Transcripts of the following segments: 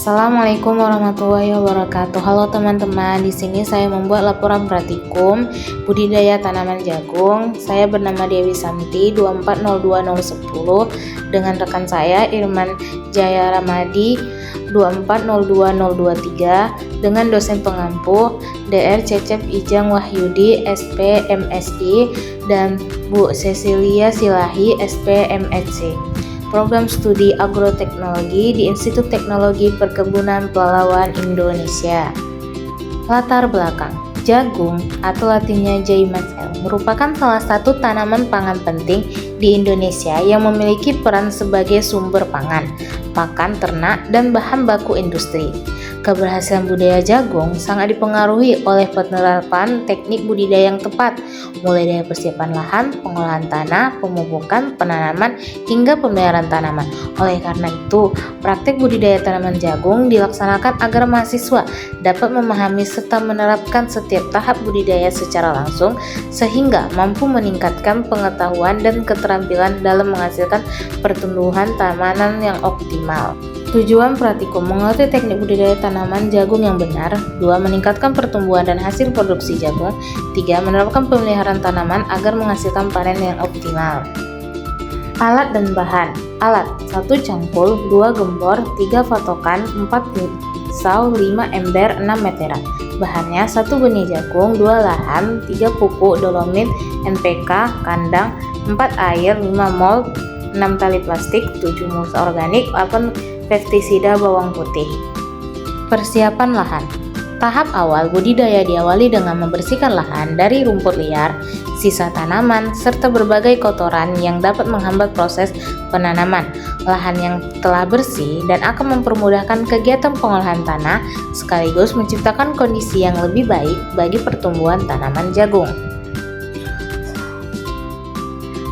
Assalamualaikum warahmatullahi wabarakatuh. Halo teman-teman, di sini saya membuat laporan praktikum budidaya tanaman jagung. Saya bernama Dewi Santi 2402010 dengan rekan saya Irman Jaya Ramadi 2402023 dengan dosen pengampu Dr. Cecep Ijang Wahyudi SP MSI dan Bu Cecilia Silahi SP MSc. Program Studi Agroteknologi di Institut Teknologi Perkebunan Pelalawan Indonesia. Latar belakang: jagung atau latinnya Jaimancel merupakan salah satu tanaman pangan penting di Indonesia yang memiliki peran sebagai sumber pangan, pakan ternak, dan bahan baku industri. Keberhasilan budidaya jagung sangat dipengaruhi oleh penerapan teknik budidaya yang tepat, mulai dari persiapan lahan, pengolahan tanah, pemupukan, penanaman, hingga pemeliharaan tanaman. Oleh karena itu, praktik budidaya tanaman jagung dilaksanakan agar mahasiswa dapat memahami serta menerapkan setiap tahap budidaya secara langsung, sehingga mampu meningkatkan pengetahuan dan keterampilan dalam menghasilkan pertumbuhan tanaman yang optimal. Tujuan praktikum: mengerti teknik budidaya tanaman jagung yang benar. 2. Meningkatkan pertumbuhan dan hasil produksi jagung. 3. Menerapkan pemeliharaan tanaman agar menghasilkan panen yang optimal. Alat dan bahan. Alat: 1 cangkul, 2 gembor, 3 patokan, 4 pisau, 5 ember, 6 meteran. Bahannya: 1 benih jagung, 2 lahan, 3 pupuk dolomit NPK kandang, 4 air, 5 mold, 6 tali plastik, 7 mulsa organik, 8 pestisida bawang putih. Persiapan lahan. Tahap awal budidaya diawali dengan membersihkan lahan dari rumput liar, sisa tanaman, serta berbagai kotoran yang dapat menghambat proses penanaman. Lahan yang telah bersih dan akan mempermudahkan kegiatan pengolahan tanah sekaligus menciptakan kondisi yang lebih baik bagi pertumbuhan tanaman jagung.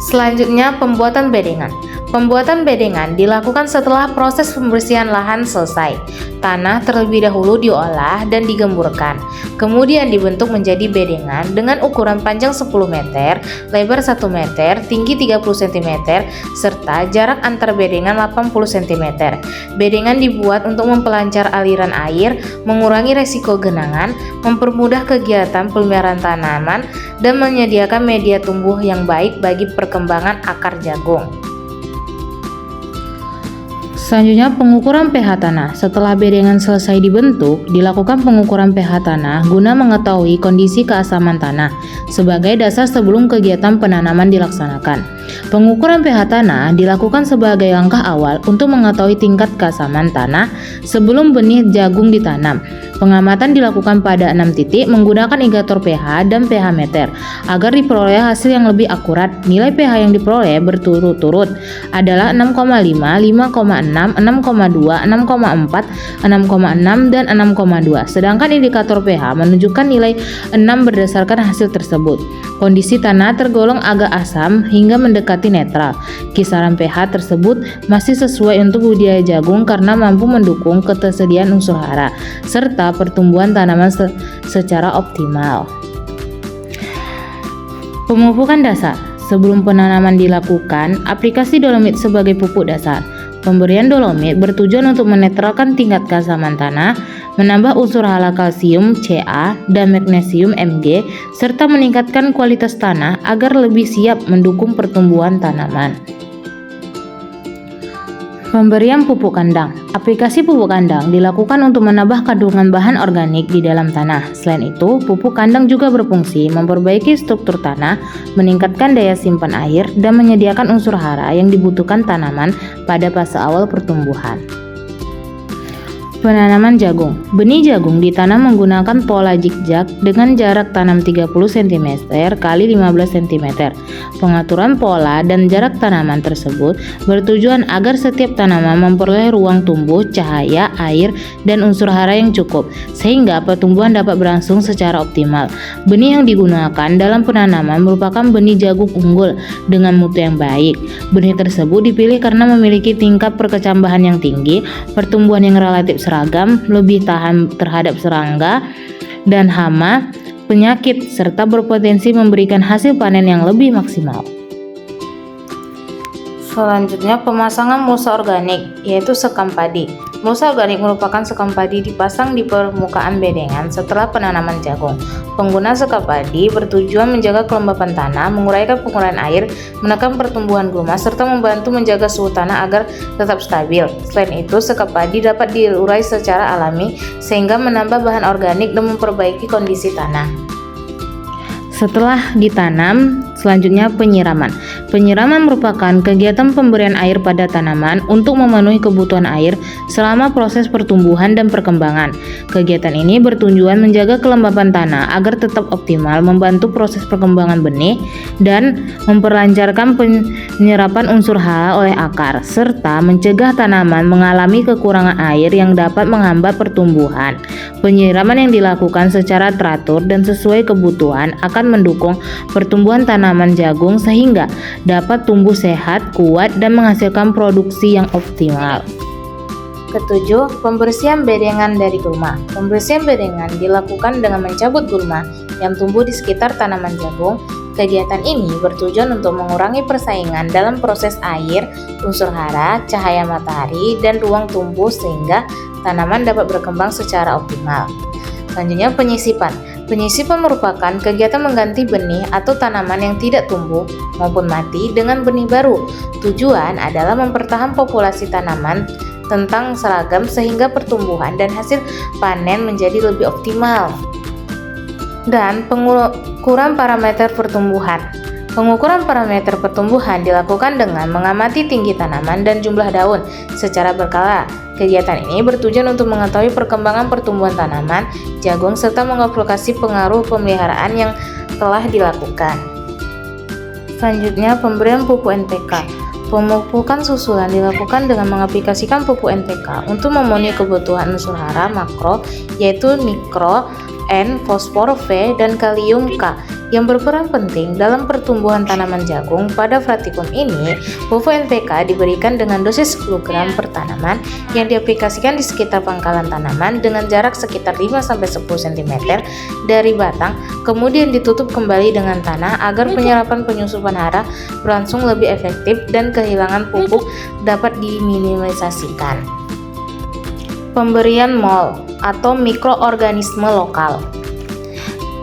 Selanjutnya, pembuatan bedengan. Pembuatan bedengan dilakukan setelah proses pembersihan lahan selesai. Tanah terlebih dahulu diolah dan digemburkan, kemudian dibentuk menjadi bedengan dengan ukuran panjang 10 meter, lebar 1 meter, tinggi 30 cm, serta jarak antar bedengan 80 cm. Bedengan dibuat untuk memperlancar aliran air, mengurangi resiko genangan, mempermudah kegiatan pemeliharaan tanaman, dan menyediakan media tumbuh yang baik bagi perkembangan akar jagung. Selanjutnya, pengukuran pH tanah. Setelah bedengan selesai dibentuk, dilakukan pengukuran pH tanah guna mengetahui kondisi keasaman tanah sebagai dasar sebelum kegiatan penanaman dilaksanakan. Pengukuran pH tanah dilakukan sebagai langkah awal untuk mengetahui tingkat keasaman tanah sebelum benih jagung ditanam. Pengamatan dilakukan pada 6 titik menggunakan indikator pH dan pH meter agar diperoleh hasil yang lebih akurat. Nilai pH yang diperoleh berturut-turut adalah 6,5, 5,6, 6,2, 6,4, 6,6, dan 6,2. Sedangkan indikator pH menunjukkan nilai 6 berdasarkan hasil tersebut. Kondisi tanah tergolong agak asam hingga mendekati netral. Kisaran pH tersebut masih sesuai untuk budidaya jagung karena mampu mendukung ketersediaan unsur hara serta pertumbuhan tanaman secara optimal. Pemupukan dasar. Sebelum penanaman dilakukan, aplikasi dolomit sebagai pupuk dasar. Pemberian dolomit bertujuan untuk menetralkan tingkat keasaman tanah, menambah unsur hara kalsium Ca dan magnesium Mg, serta meningkatkan kualitas tanah agar lebih siap mendukung pertumbuhan tanaman. Pemberian pupuk kandang. Aplikasi pupuk kandang dilakukan untuk menambah kandungan bahan organik di dalam tanah. Selain itu, pupuk kandang juga berfungsi memperbaiki struktur tanah, meningkatkan daya simpan air, dan menyediakan unsur hara yang dibutuhkan tanaman pada fase awal pertumbuhan. Penanaman jagung. Benih jagung ditanam menggunakan pola zigzag dengan jarak tanam 30 cm x 15 cm. Pengaturan pola dan jarak tanaman tersebut bertujuan agar setiap tanaman memperoleh ruang tumbuh, cahaya, air, dan unsur hara yang cukup, sehingga pertumbuhan dapat berlangsung secara optimal. Benih yang digunakan dalam penanaman merupakan benih jagung unggul dengan mutu yang baik. Benih tersebut dipilih karena memiliki tingkat perkecambahan yang tinggi, pertumbuhan yang relatif seragam, lebih tahan terhadap serangga dan hama, penyakit, serta berpotensi memberikan hasil panen yang lebih maksimal. Selanjutnya, pemasangan mulsa organik, yaitu sekam padi. Mulsa organik merupakan sekam padi dipasang di permukaan bedengan setelah penanaman jagung. Penggunaan sekam padi bertujuan menjaga kelembapan tanah, menguraikan penguraian air, menekan pertumbuhan gulma, serta membantu menjaga suhu tanah agar tetap stabil. Selain itu, sekam padi dapat diurai secara alami sehingga menambah bahan organik dan memperbaiki kondisi tanah. Setelah ditanam, selanjutnya penyiraman. Penyiraman merupakan kegiatan pemberian air pada tanaman untuk memenuhi kebutuhan air selama proses pertumbuhan dan perkembangan. Kegiatan ini bertujuan menjaga kelembapan tanah agar tetap optimal, membantu proses perkembangan benih, dan memperlancarkan penyerapan unsur hara oleh akar, serta mencegah tanaman mengalami kekurangan air yang dapat menghambat pertumbuhan. Penyiraman yang dilakukan secara teratur dan sesuai kebutuhan akan mendukung pertumbuhan tanaman jagung sehingga dapat tumbuh sehat, kuat, dan menghasilkan produksi yang optimal. Ketujuh, pembersihan bedengan dari gulma. Pembersihan bedengan dilakukan dengan mencabut gulma yang tumbuh di sekitar tanaman jagung. Kegiatan ini bertujuan untuk mengurangi persaingan dalam proses air, unsur hara, cahaya matahari, dan ruang tumbuh sehingga tanaman dapat berkembang secara optimal. Selanjutnya, penyisipan. Penyisipan merupakan kegiatan mengganti benih atau tanaman yang tidak tumbuh maupun mati dengan benih baru. Tujuan adalah mempertahankan populasi tanaman tentang seragam sehingga pertumbuhan dan hasil panen menjadi lebih optimal. Dan pengukuran parameter pertumbuhan. Pengukuran parameter pertumbuhan dilakukan dengan mengamati tinggi tanaman dan jumlah daun secara berkala. Kegiatan ini bertujuan untuk mengetahui perkembangan pertumbuhan tanaman jagung serta mengevaluasi pengaruh pemeliharaan yang telah dilakukan. Selanjutnya, pemberian pupuk NPK. Pemupukan susulan dilakukan dengan mengaplikasikan pupuk NPK untuk memenuhi kebutuhan unsur hara makro, yaitu mikro, N, fosfor, V, dan kalium K yang berperan penting dalam pertumbuhan tanaman jagung. Pada praktikum ini, pupuk NPK diberikan dengan dosis 10 gram per tanaman yang diaplikasikan di sekitar pangkalan tanaman dengan jarak sekitar 5-10 cm dari batang, kemudian ditutup kembali dengan tanah agar penyerapan penyusupan hara berlangsung lebih efektif dan kehilangan pupuk dapat diminimalisasikan. Pemberian MOL atau mikroorganisme lokal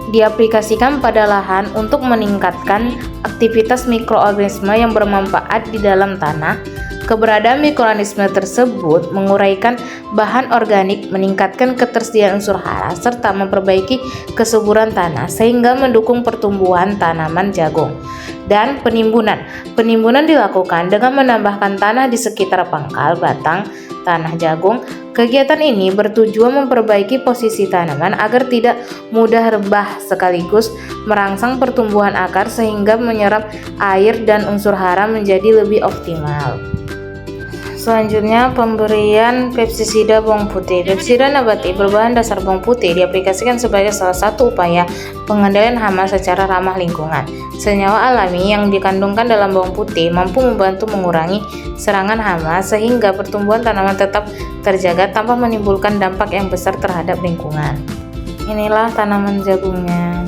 diaplikasikan pada lahan untuk meningkatkan aktivitas mikroorganisme yang bermanfaat di dalam tanah. Keberadaan mikroorganisme tersebut menguraikan bahan organik, meningkatkan ketersediaan unsur hara, serta memperbaiki kesuburan tanah sehingga mendukung pertumbuhan tanaman jagung. Dan penimbunan. Penimbunan dilakukan dengan menambahkan tanah di sekitar pangkal batang tanah jagung. Kegiatan ini bertujuan memperbaiki posisi tanaman agar tidak mudah rebah sekaligus merangsang pertumbuhan akar sehingga menyerap air dan unsur hara menjadi lebih optimal. Selanjutnya, pemberian pestisida bawang putih. Pestisida nabati berbahan dasar bawang putih diaplikasikan sebagai salah satu upaya pengendalian hama secara ramah lingkungan. Senyawa alami yang dikandungkan dalam bawang putih mampu membantu mengurangi serangan hama sehingga pertumbuhan tanaman tetap terjaga tanpa menimbulkan dampak yang besar terhadap lingkungan. Inilah tanaman jagungnya.